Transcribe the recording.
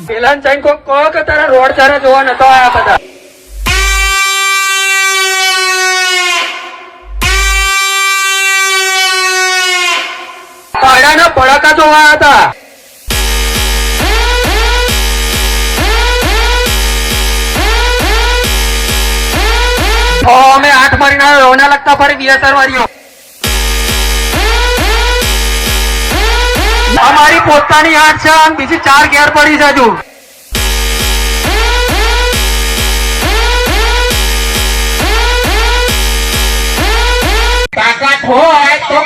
પેલા જઈને કોક કહો કે તારા રોડ તારા જોવા નતો આયા બધા. પાડાના પડાકા જોવા હતા. અમે 8 મારીને રોના લગતા ફરી બીએસઆર વાળીઓ. અમારી પોતાની 8 છે અને બીજી 4 ઘેર પડી છે હજુ. તાકાત હોય તો